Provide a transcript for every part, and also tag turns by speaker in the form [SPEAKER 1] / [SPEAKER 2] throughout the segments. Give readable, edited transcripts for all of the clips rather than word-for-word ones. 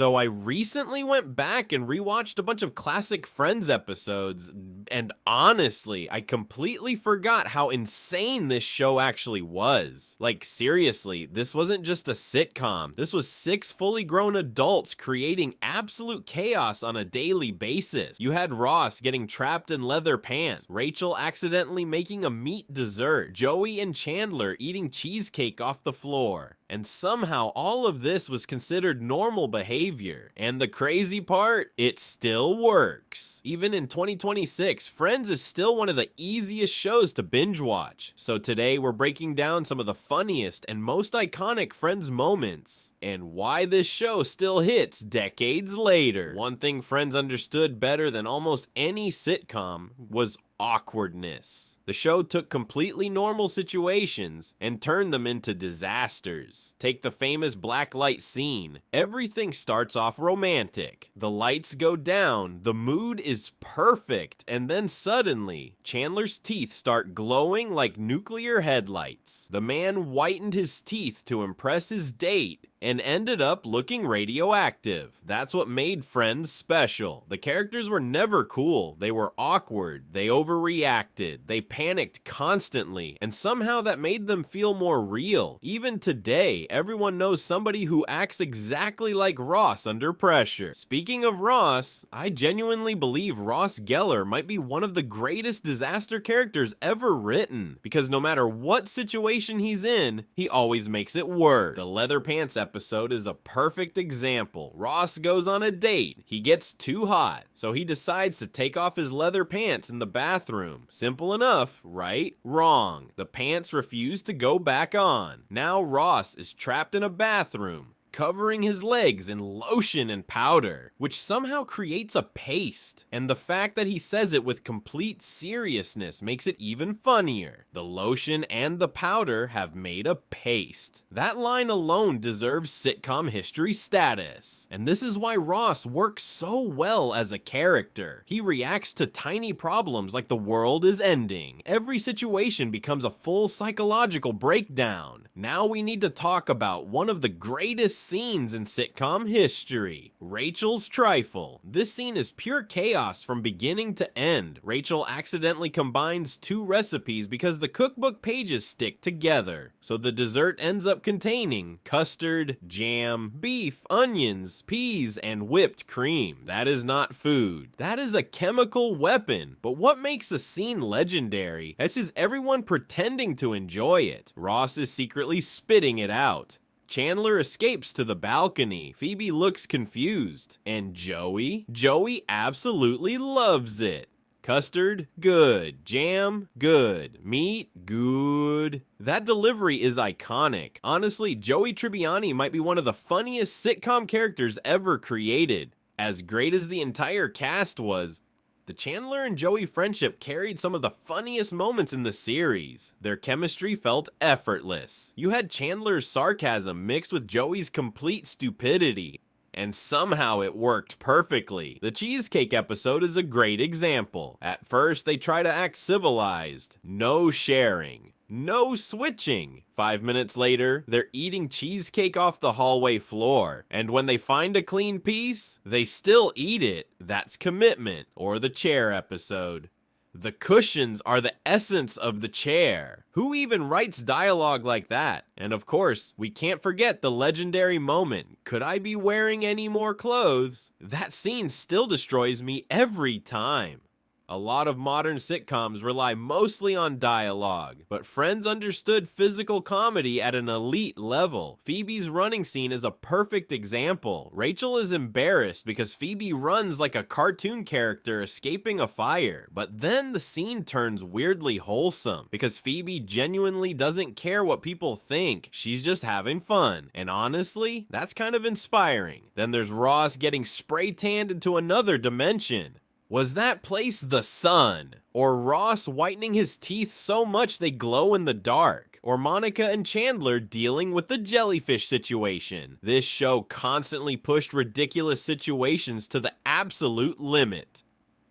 [SPEAKER 1] So I recently went back and rewatched a bunch of classic Friends episodes, and honestly, I completely forgot how insane this show actually was. Like, seriously, this wasn't just a sitcom. This was 6 fully grown adults creating absolute chaos on a daily basis. You had Ross getting trapped in leather pants, Rachel accidentally making a meat dessert, Joey and Chandler eating cheesecake off the floor. And somehow all of this was considered normal behavior. And the crazy part, it still works. Even in 2026, Friends is still one of the easiest shows to binge watch. So today we're breaking down some of the funniest and most iconic Friends moments and why this show still hits decades later. One thing Friends understood better than almost any sitcom was awkwardness. The show took completely normal situations and turned them into disasters. Take the famous blacklight scene. Everything starts off romantic. The lights go down, the mood is perfect, and then suddenly, Chandler's teeth start glowing like nuclear headlights. The man whitened his teeth to impress his date and ended up looking radioactive. That's what made Friends special. The characters were never cool. They were awkward. They overreacted. They panicked constantly. And somehow that made them feel more real. Even today, everyone knows somebody who acts exactly like Ross under pressure. Speaking of Ross, I genuinely believe Ross Geller might be one of the greatest disaster characters ever written. Because no matter what situation he's in, he always makes it work. The leather pants episode is a perfect example. Ross goes on a date. He gets too hot, so he decides to take off his leather pants in the bathroom. Simple enough, right? Wrong. The pants refuse to go back on. Now Ross is trapped in a bathroom, covering his legs in lotion and powder, which somehow creates a paste. And the fact that he says it with complete seriousness makes it even funnier. The lotion and the powder have made a paste. That line alone deserves sitcom history status. And this is why Ross works so well as a character. He reacts to tiny problems like the world is ending. Every situation becomes a full psychological breakdown. Now we need to talk about one of the greatest scenes in sitcom history, Rachel's trifle. This scene is pure chaos from beginning to end. Rachel accidentally combines 2 recipes because the cookbook pages stick together. So the dessert ends up containing custard, jam, beef, onions, peas, and whipped cream. That is not food. That is a chemical weapon. But what makes the scene legendary? That's just everyone pretending to enjoy it. Ross is secretly spitting it out. Chandler escapes to the balcony. Phoebe looks confused. And Joey? Joey absolutely loves it. Custard? Good. Jam? Good. Meat? Good. That delivery is iconic. Honestly, Joey Tribbiani might be one of the funniest sitcom characters ever created. As great as the entire cast was, the Chandler and Joey friendship carried some of the funniest moments in the series. Their chemistry felt effortless. You had Chandler's sarcasm mixed with Joey's complete stupidity, and somehow it worked perfectly. The cheesecake episode is a great example. At first, they try to act civilized. No sharing. No switching. 5 minutes later, they're eating cheesecake off the hallway floor. And when they find a clean piece, they still eat it. That's commitment. Or the chair episode. The cushions are the essence of the chair. Who even writes dialogue like that? And of course, we can't forget the legendary moment. Could I be wearing any more clothes? That scene still destroys me every time. A lot of modern sitcoms rely mostly on dialogue, but Friends understood physical comedy at an elite level. Phoebe's running scene is a perfect example. Rachel is embarrassed because Phoebe runs like a cartoon character escaping a fire, but then the scene turns weirdly wholesome because Phoebe genuinely doesn't care what people think. She's just having fun. And honestly, that's kind of inspiring. Then there's Ross getting spray tanned into another dimension. Was that place the sun? Or Ross whitening his teeth so much they glow in the dark? Or Monica and Chandler dealing with the jellyfish situation? This show constantly pushed ridiculous situations to the absolute limit.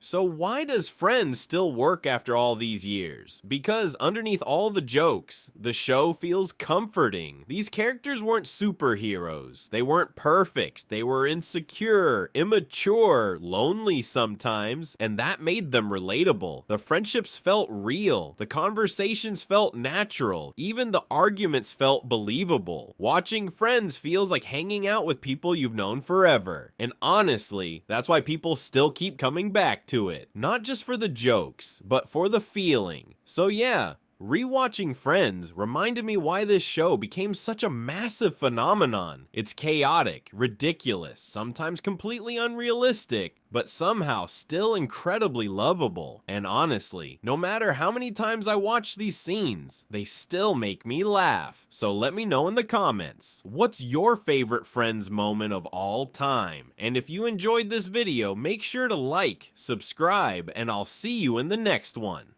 [SPEAKER 1] So why does Friends still work after all these years? Because underneath all the jokes, the show feels comforting. These characters weren't superheroes. They weren't perfect. They were insecure, immature, lonely sometimes, and that made them relatable. The friendships felt real. The conversations felt natural. Even the arguments felt believable. Watching Friends feels like hanging out with people you've known forever. And honestly, that's why people still keep coming back to it. Not just for the jokes, but for the feeling. So yeah, rewatching Friends reminded me why this show became such a massive phenomenon. It's chaotic, ridiculous, sometimes completely unrealistic, but somehow still incredibly lovable. And honestly, no matter how many times I watch these scenes, they still make me laugh. So let me know in the comments, what's your favorite Friends moment of all time? And if you enjoyed this video, make sure to like, subscribe, and I'll see you in the next one.